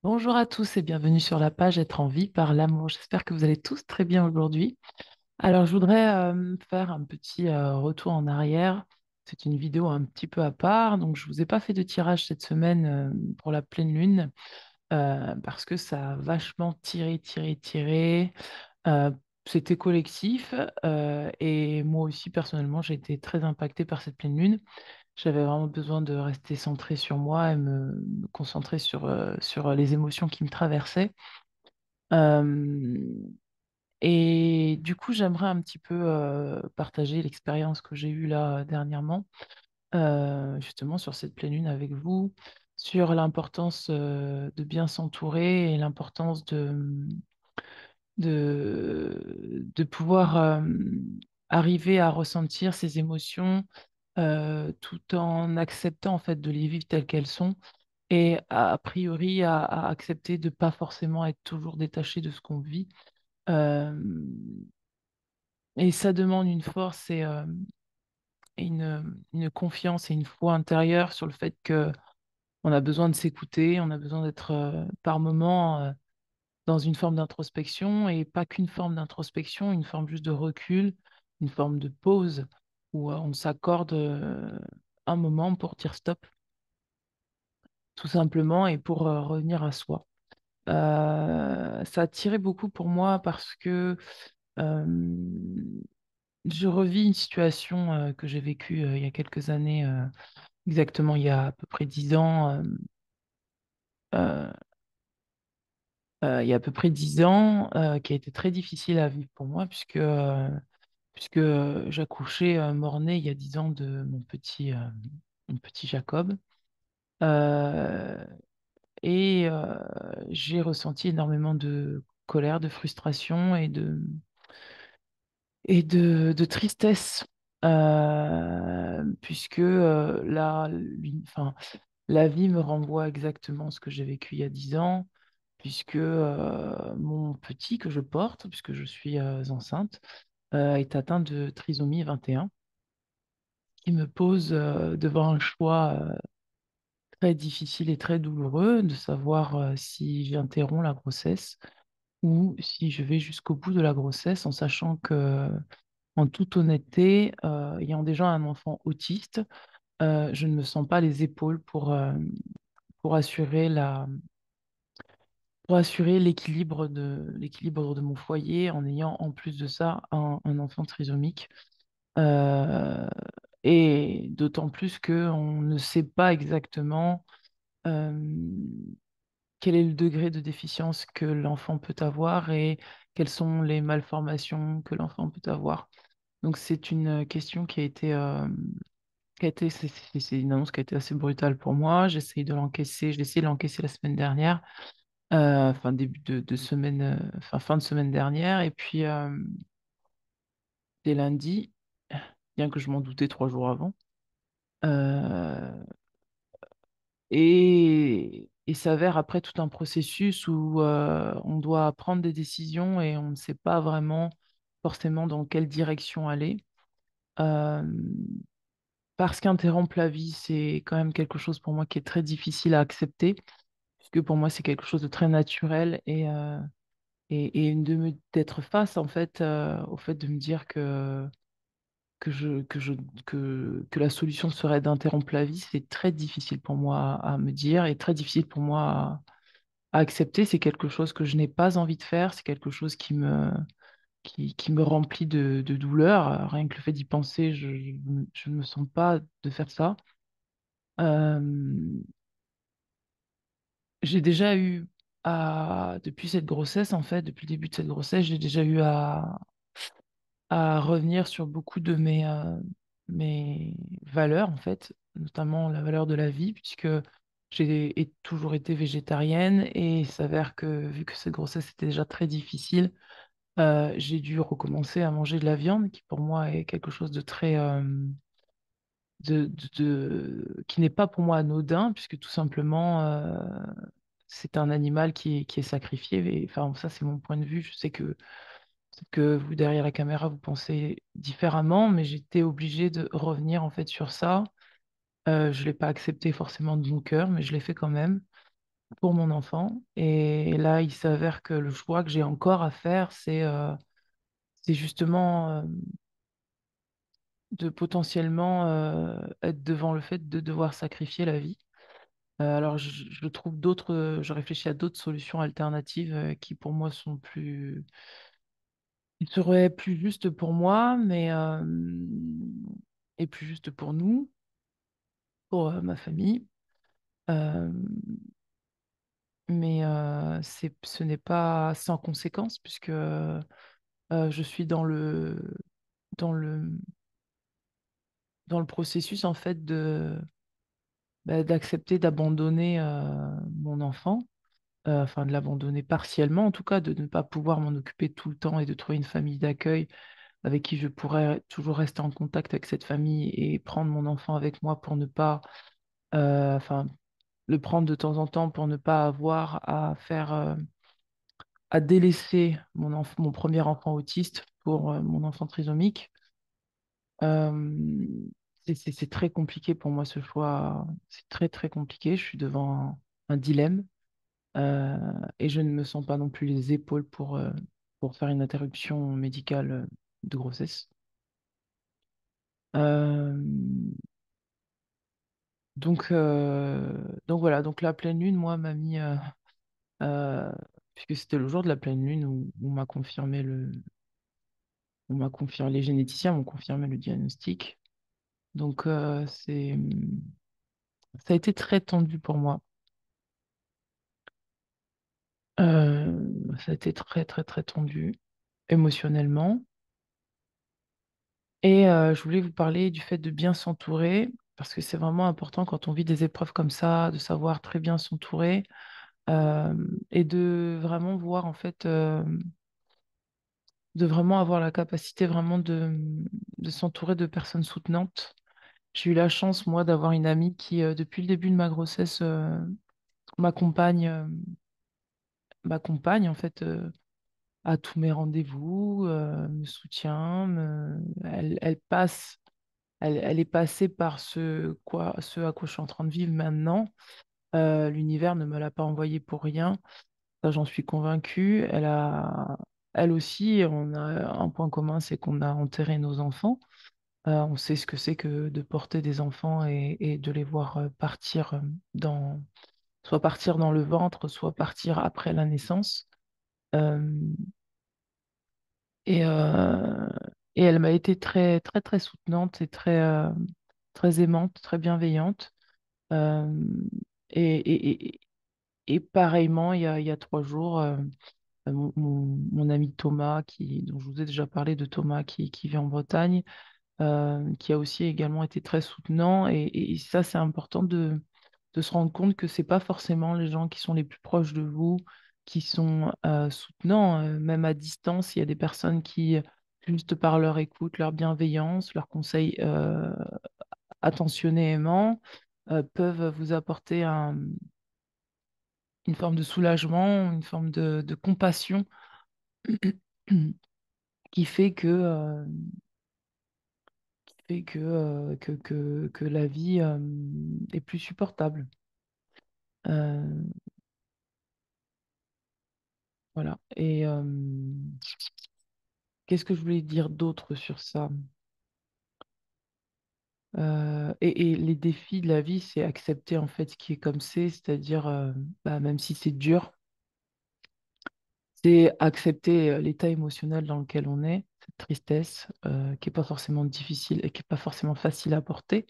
Bonjour à tous et bienvenue sur la page Être en vie par l'amour. J'espère que vous allez tous très bien aujourd'hui. Alors, je voudrais faire un petit retour en arrière. C'est une vidéo un petit peu à part, donc je ne vous ai pas fait de tirage cette semaine pour la pleine lune parce que ça a vachement tiré. Euh, C'était collectif et moi aussi personnellement j'ai été très impactée par cette pleine lune. J'avais vraiment besoin de rester centrée sur moi et me concentrer sur les émotions qui me traversaient. Euh, et du coup, j'aimerais un petit peu partager l'expérience que j'ai eue là dernièrement, justement sur cette pleine lune avec vous, sur l'importance de bien s'entourer et l'importance de pouvoir arriver à ressentir ces émotions tout en acceptant en fait de les vivre telles qu'elles sont et a priori à accepter de pas forcément être toujours détaché de ce qu'on vit. Euh, et ça demande une force et une confiance et une foi intérieure sur le fait que on a besoin de s'écouter, on a besoin d'être par moments dans une forme d'introspection et pas qu'une forme d'introspection, une forme juste de recul, une forme de pause où on s'accorde un moment pour dire stop, tout simplement, et pour revenir à soi. Ça a tiré beaucoup pour moi parce que euh, je revis une situation que j'ai vécue il y a quelques années, exactement il y a à peu près 10 ans. Euh, il y a à peu près 10 ans, qui a été très difficile à vivre pour moi, puisque j'accouchais mort-né il y a 10 ans de mon petit Jacob. Euh, et j'ai ressenti énormément de colère, de frustration et de tristesse, puisque enfin, la vie me renvoie exactement ce que j'ai vécu il y a 10 ans, puisque mon petit que je porte, puisque je suis enceinte, est atteint de trisomie 21, qui me pose devant un choix très difficile et très douloureux de savoir si j'interromps la grossesse ou si je vais jusqu'au bout de la grossesse, en sachant que, en toute honnêteté, ayant déjà un enfant autiste, je ne me sens pas les épaules pour assurer pour assurer l'équilibre de mon foyer en ayant en plus de ça un enfant trisomique. Euh, et d'autant plus qu'on ne sait pas exactement euh, quel est le degré de déficience que l'enfant peut avoir et quelles sont les malformations que l'enfant peut avoir. Donc c'est une question c'est une annonce qui a été assez brutale pour moi. J'essaye de l'encaisser, j'ai essayé de l'encaisser la semaine dernière, enfin début de semaine, enfin fin de semaine dernière, et puis dès lundi, bien que je m'en doutais 3 jours avant. euh, et s'avère après tout un processus où on doit prendre des décisions et on ne sait pas vraiment forcément dans quelle direction aller. Euh, Parce qu'interrompre la vie, c'est quand même quelque chose pour moi qui est très difficile à accepter, puisque pour moi, c'est quelque chose de très naturel et d'être face en fait au fait de me dire que, je, que, je, que la solution serait d'interrompre la vie, c'est très difficile pour moi à me dire et très difficile pour moi à accepter. C'est quelque chose que je n'ai pas envie de faire, c'est quelque chose qui me remplit de douleur. Rien que le fait d'y penser, je ne me sens pas de faire ça. Euh, j'ai déjà eu depuis cette grossesse, en fait, depuis le début de cette grossesse, j'ai déjà eu à revenir sur beaucoup de mes valeurs, en fait, notamment la valeur de la vie, puisque toujours été végétarienne et il s'avère que, vu que cette grossesse était déjà très difficile, j'ai dû recommencer à manger de la viande, qui pour moi est quelque chose de très, qui n'est pas pour moi anodin, puisque tout simplement, c'est un animal qui est sacrifié. Et, enfin, ça, c'est mon point de vue. Je sais que peut-être que vous, derrière la caméra, vous pensez différemment, mais j'étais obligée de revenir en fait sur ça. Je ne l'ai pas accepté forcément de mon cœur, mais je l'ai fait quand même. pour mon enfant. Et là, il s'avère que le choix que j'ai encore à faire, c'est justement de potentiellement être devant le fait de devoir sacrifier la vie. Alors, je trouve je réfléchis à d'autres solutions alternatives qui pour moi sont qui seraient plus justes pour moi, et plus justes pour nous, pour ma famille. Euh, mais ce n'est pas sans conséquence puisque je suis dans le, dans le processus en fait d'accepter d'abandonner mon enfant, enfin de l'abandonner partiellement en tout cas, de ne pas pouvoir m'en occuper tout le temps et de trouver une famille d'accueil avec qui je pourrais toujours rester en contact avec cette famille et prendre mon enfant avec moi pour ne pas, enfin, le prendre de temps en temps pour ne pas avoir à délaisser mon premier enfant autiste pour mon enfant trisomique. Euh, c'est très compliqué pour moi ce choix. C'est très très compliqué. Je suis devant un dilemme euh, et je ne me sens pas non plus les épaules pour faire une interruption médicale de grossesse. Euh, donc voilà, donc la pleine lune, moi, m'a mis, euh, puisque c'était le jour de la pleine lune où on m'a confirmé, les généticiens m'ont confirmé le diagnostic. Donc ça a été très tendu pour moi. Ça a été très très très tendu émotionnellement. Et je voulais vous parler du fait de bien s'entourer, parce que c'est vraiment important quand on vit des épreuves comme ça, de savoir très bien s'entourer euh, et de vraiment voir en fait, de vraiment avoir la capacité vraiment de s'entourer de personnes soutenantes. J'ai eu la chance, moi, d'avoir une amie qui, depuis le début de ma grossesse, m'accompagne, m'accompagne en fait à tous mes rendez-vous, me soutient, elle passe, elle est passée par ce à quoi je suis en train de vivre maintenant. L'univers ne me l'a pas envoyé pour rien. Ça, j'en suis convaincue. Elle aussi, on a un point commun, c'est qu'on a enterré nos enfants. On sait ce que c'est que de porter des enfants et de les voir partir soit partir dans le ventre, soit partir après la naissance. Euh, et, euh, et elle m'a été très, très, très soutenante et très aimante, très bienveillante. Euh, et, et, et, et pareillement, il y a 3 jours, mon ami Thomas, dont je vous ai déjà parlé de Thomas, qui vit en Bretagne, qui a aussi également été très soutenant. Et ça, c'est important de se rendre compte que c'est pas forcément les gens qui sont les plus proches de vous qui sont soutenants. Même à distance, il y a des personnes qui, juste par leur écoute, leur bienveillance, leurs conseils attentionnés et aimants, peuvent vous apporter une forme de soulagement, une forme de compassion qui fait que la vie est plus supportable. Euh, voilà. Et qu'est-ce que je voulais dire d'autre sur ça? Et les défis de la vie, c'est accepter en fait ce qui est comme c'est-à-dire même si c'est dur, c'est accepter l'état émotionnel dans lequel on est, cette tristesse qui est pas forcément difficile et qui est pas forcément facile à porter,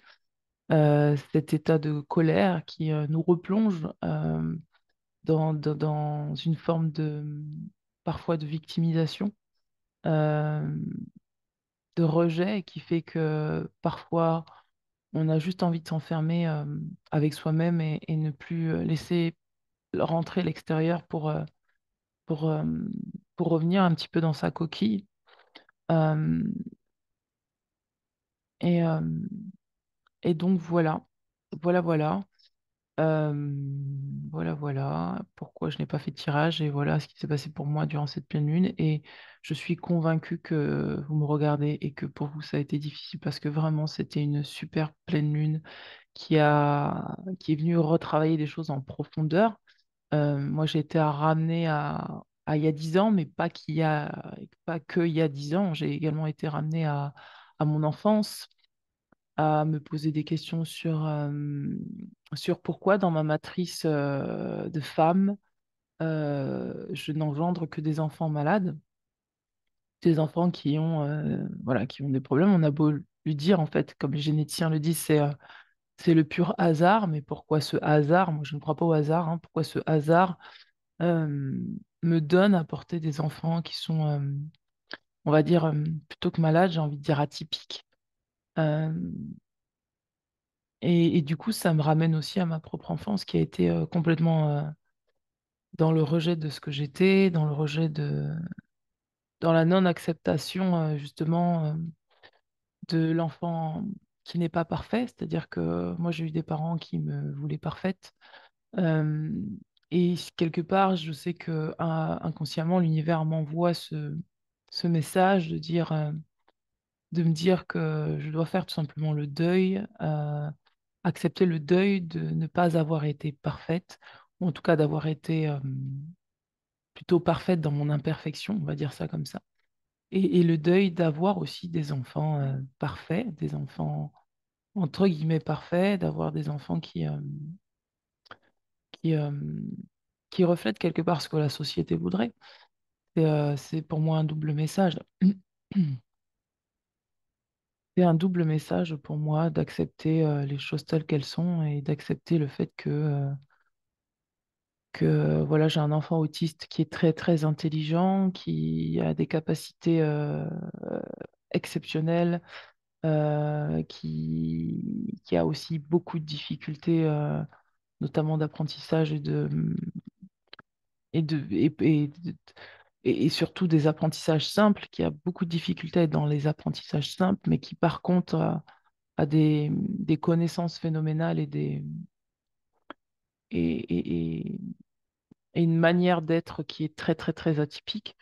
cet état de colère qui nous replonge dans une forme parfois de victimisation, euh, de rejet qui fait que parfois on a juste envie de s'enfermer avec soi-même et ne plus laisser rentrer l'extérieur pour, euh, pour revenir un petit peu dans sa coquille. Euh, et, euh, et donc voilà, voilà, voilà. Euh, voilà pourquoi je n'ai pas fait de tirage et voilà ce qui s'est passé pour moi durant cette pleine lune. Et je suis convaincue que vous me regardez et que pour vous ça a été difficile parce que vraiment c'était une super pleine lune qui est venue retravailler des choses en profondeur. Moi, j'ai été ramenée à il y a 10 ans, mais pas que il y a 10 ans. J'ai également été ramenée à mon enfance, à me poser des questions sur pourquoi dans ma matrice de femme, je n'engendre que des enfants malades, des enfants voilà, qui ont des problèmes. On a beau lui dire, en fait, comme les généticiens le disent, c'est le pur hasard, mais pourquoi ce hasard? Moi, je ne crois pas au hasard, hein. Pourquoi ce hasard euh, me donne à porter des enfants qui sont, on va dire, plutôt que malades, j'ai envie de dire atypiques. Euh, et du coup, ça me ramène aussi à ma propre enfance qui a été complètement dans le rejet de ce que j'étais, dans la non-acceptation justement de l'enfant qui n'est pas parfait. C'est-à-dire que moi, j'ai eu des parents qui me voulaient parfaite. Euh, et quelque part, je sais que inconsciemment, l'univers m'envoie ce message de me dire que je dois faire tout simplement le deuil, accepter le deuil de ne pas avoir été parfaite, ou en tout cas d'avoir été plutôt parfaite dans mon imperfection, on va dire ça comme ça. Et le deuil d'avoir aussi des enfants parfaits, des enfants entre guillemets parfaits, d'avoir des enfants qui, euh, qui reflètent quelque part ce que la société voudrait. C'est pour moi un double message. C'est un double message pour moi d'accepter les choses telles qu'elles sont et d'accepter le fait que voilà, j'ai un enfant autiste qui est très très intelligent, qui a des capacités exceptionnelles, qui a aussi beaucoup de difficultés, notamment d'apprentissage et surtout des apprentissages simples, qui a beaucoup de difficultés dans les apprentissages simples, mais qui par contre a des connaissances phénoménales et et une manière d'être qui est très très très atypique.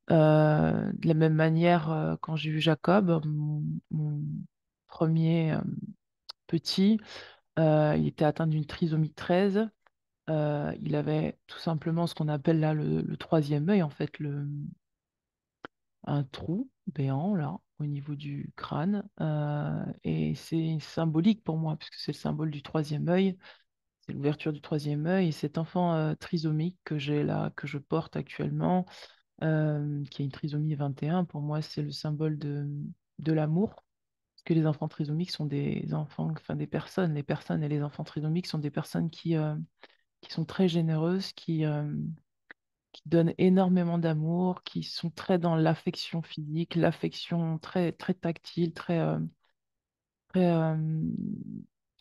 De la même manière, quand j'ai eu Jacob, mon premier petit, il était atteint d'une trisomie 13. Il avait tout simplement ce qu'on appelle là le troisième œil, en fait, un trou béant là au niveau du crâne. Et c'est symbolique pour moi, puisque c'est le symbole du troisième œil, c'est l'ouverture du troisième œil. Et cet enfant trisomique que j'ai là, que je porte actuellement, qui a une trisomie 21, pour moi, c'est le symbole de l'amour. Parce que les enfants trisomiques sont des enfants, enfin des personnes, les personnes et les enfants trisomiques sont des personnes qui sont très généreuses, qui donnent énormément d'amour, qui sont très dans l'affection physique, l'affection très, très tactile, très,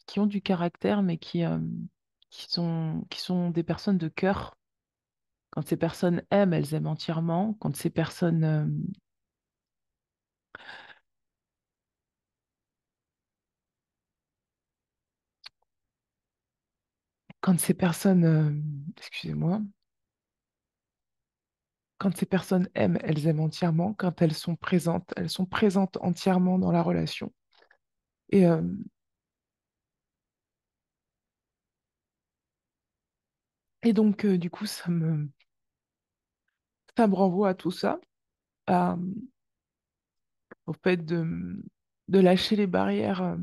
qui ont du caractère, mais qui sont des personnes de cœur. Quand ces personnes aiment, elles aiment entièrement. Quand ces personnes, excusez-moi, quand ces personnes aiment, elles aiment entièrement. Quand elles sont présentes entièrement dans la relation. Et, euh, et donc, du coup, ça me renvoie à tout ça, à- au fait de lâcher les barrières,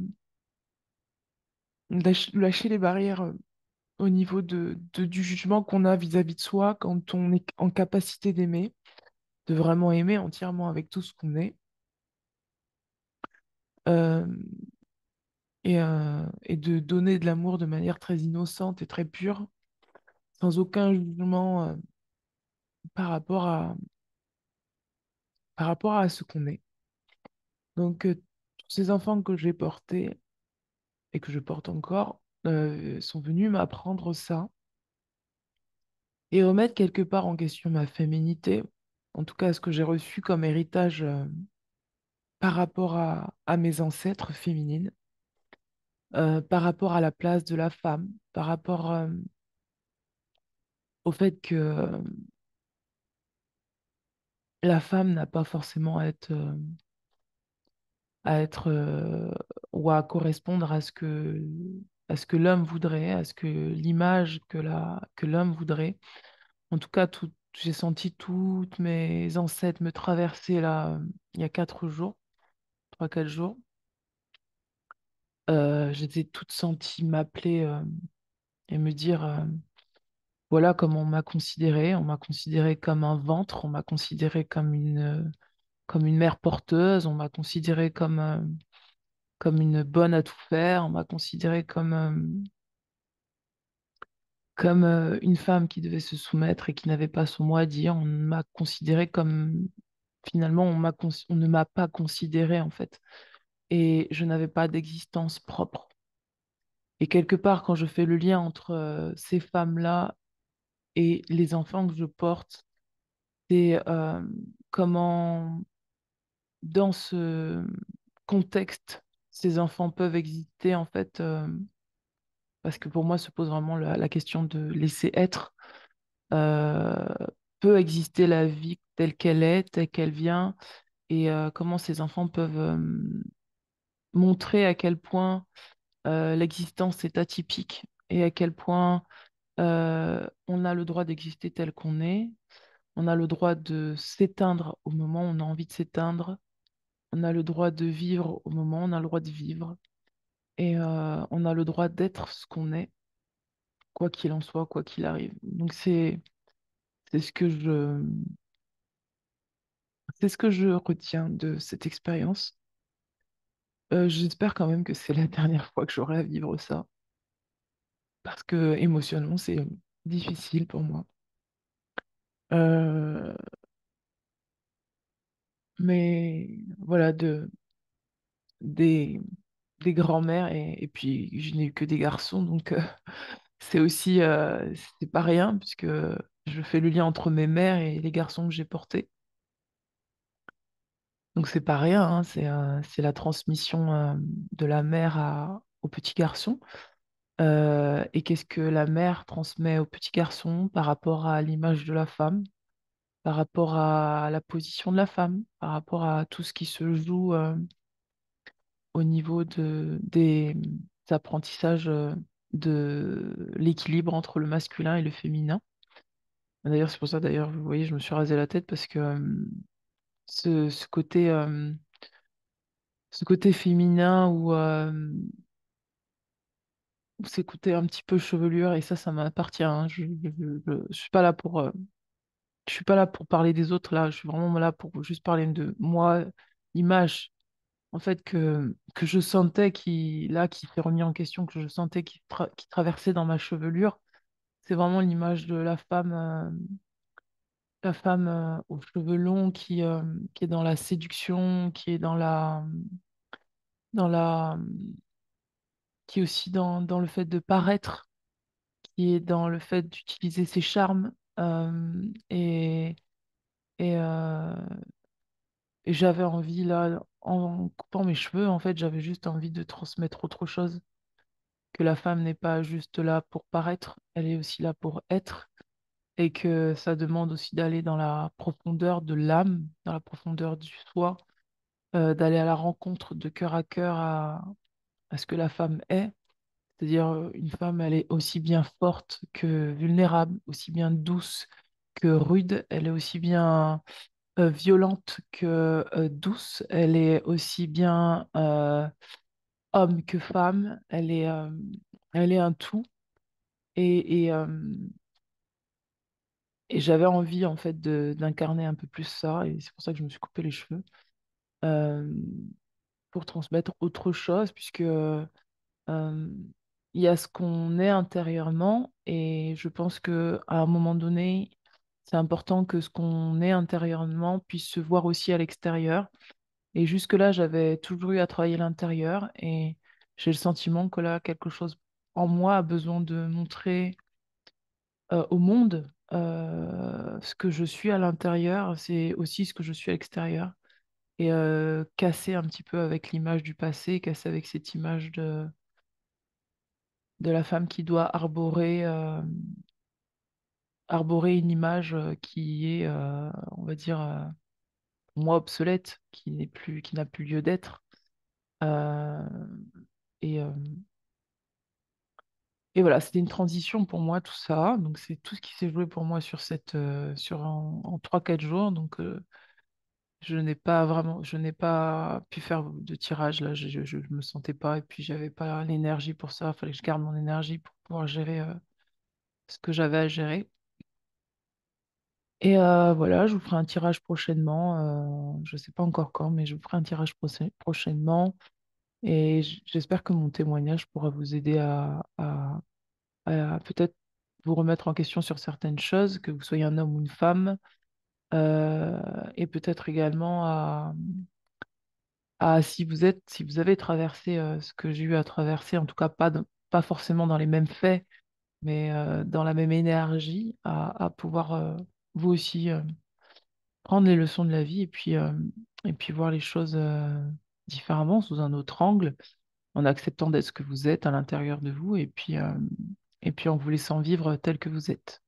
lâcher les barrières au niveau du jugement qu'on a vis-à-vis de soi quand on est en capacité d'aimer, de vraiment aimer entièrement avec tout ce qu'on est. euh, et de donner de l'amour de manière très innocente et très pure, sans aucun jugement par rapport par rapport à ce qu'on est. Donc, tous ces enfants que j'ai portés et que je porte encore sont venus m'apprendre ça et remettre quelque part en question ma féminité, en tout cas ce que j'ai reçu comme héritage par rapport à mes ancêtres féminines, par rapport à la place de la femme, par rapport au fait que la femme n'a pas forcément à être ou à correspondre à ce que à ce que l'homme voudrait, à ce que l'image que l'homme voudrait. En tout cas, j'ai senti toutes mes ancêtres me traverser là, il y a 4 jours, 3, 4 jours. J'étais toute sentie m'appeler et me dire, voilà comment on m'a considérée. On m'a considérée comme un ventre, on m'a considérée comme une mère porteuse, on m'a considérée comme une bonne à tout faire, on m'a considérée comme une femme qui devait se soumettre et qui n'avait pas son mot à dire. On m'a considérée comme, finalement, on ne m'a pas considérée en fait. Et je n'avais pas d'existence propre. Et quelque part, quand je fais le lien entre ces femmes-là et les enfants que je porte, c'est comment, dans ce contexte, ces enfants peuvent exister en fait, parce que pour moi se pose vraiment la question de laisser être. euh, Peut exister la vie telle qu'elle est, telle qu'elle vient, et comment ces enfants peuvent montrer à quel point l'existence est atypique et à quel point on a le droit d'exister tel qu'on est, on a le droit de s'éteindre au moment où on a envie de s'éteindre, on a le droit de vivre au moment où on a le droit de vivre, et on a le droit d'être ce qu'on est, quoi qu'il en soit, quoi qu'il arrive. Donc c'est ce que c'est ce que je retiens de cette expérience. J'espère quand même que c'est la dernière fois que j'aurai à vivre ça, parce que émotionnellement, c'est difficile pour moi. Euh, mais voilà, des, des grands-mères, et puis je n'ai eu que des garçons, donc c'est aussi, c'est pas rien, puisque je fais le lien entre mes mères et les garçons que j'ai portés. Donc c'est pas rien, hein, c'est la transmission de la mère au petit garçon. Et qu'est-ce que la mère transmet au petit garçon par rapport à l'image de la femme, par rapport à la position de la femme, par rapport à tout ce qui se joue au niveau des apprentissages de l'équilibre entre le masculin et le féminin. D'ailleurs, c'est pour ça, d'ailleurs, vous voyez, je me suis rasé la tête parce que ce côté, ce côté féminin où c'est côté un petit peu chevelure, et ça m'appartient, hein. Je suis pas là pour, je suis pas là pour parler des autres, là. Je suis vraiment là pour juste parler de moi, l'image, en fait, que je sentais qui s'est remis en question, que je sentais qui traversait dans ma chevelure. C'est vraiment l'image de la femme aux cheveux longs qui est dans la séduction, qui est dans la, qui est aussi dans le fait de paraître, qui est dans le fait d'utiliser ses charmes. Et, et, euh, et j'avais envie, là, en coupant mes cheveux, en fait, j'avais juste envie de transmettre autre chose, que la femme n'est pas juste là pour paraître, elle est aussi là pour être, et que ça demande aussi d'aller dans la profondeur de l'âme, dans la profondeur du soi, d'aller à la rencontre de cœur à cœur à ce que la femme est. C'est-à-dire, une femme, elle est aussi bien forte que vulnérable, aussi bien douce que rude, elle est aussi bien violente que douce, elle est aussi bien homme que femme, elle est un tout. Et, et, euh, et j'avais envie, en fait, d'incarner un peu plus ça, et c'est pour ça que je me suis coupé les cheveux, euh, pour transmettre autre chose, puisque Euh, il y a ce qu'on est intérieurement, et je pense que à un moment donné, c'est important que ce qu'on est intérieurement puisse se voir aussi à l'extérieur. Et jusque-là, j'avais toujours eu à travailler l'intérieur, et j'ai le sentiment que là, quelque chose en moi a besoin de montrer au monde ce que je suis à l'intérieur, c'est aussi ce que je suis à l'extérieur. Et casser un petit peu avec l'image du passé, casser avec cette image de la femme qui doit arborer une image qui est, on va dire, pour moi obsolète, qui n'a plus lieu d'être. Euh, et, Et voilà, c'était une transition pour moi, tout ça. Donc, c'est tout ce qui s'est joué pour moi sur en 3-4 jours. Donc, je n'ai pas pu faire de tirage là. Je me sentais pas. Et puis, j'avais pas l'énergie pour ça. Il fallait que je garde mon énergie pour pouvoir gérer ce que j'avais à gérer. Et voilà, je vous ferai un tirage prochainement. Je ne sais pas encore quand, mais je vous ferai un tirage prochainement. Et j'espère que mon témoignage pourra vous aider à peut-être vous remettre en question sur certaines choses, que vous soyez un homme ou une femme, euh, et peut-être également si vous avez traversé ce que j'ai eu à traverser, en tout cas pas forcément dans les mêmes faits, mais dans la même énergie, à pouvoir vous aussi prendre les leçons de la vie et puis voir les choses différemment, sous un autre angle, en acceptant d'être ce que vous êtes à l'intérieur de vous et puis en vous laissant vivre tel que vous êtes.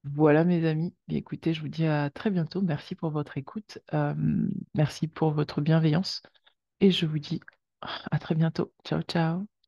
Voilà mes amis. Bien, écoutez, je vous dis à très bientôt. Merci pour votre écoute. Merci pour votre bienveillance et je vous dis à très bientôt. Ciao, ciao.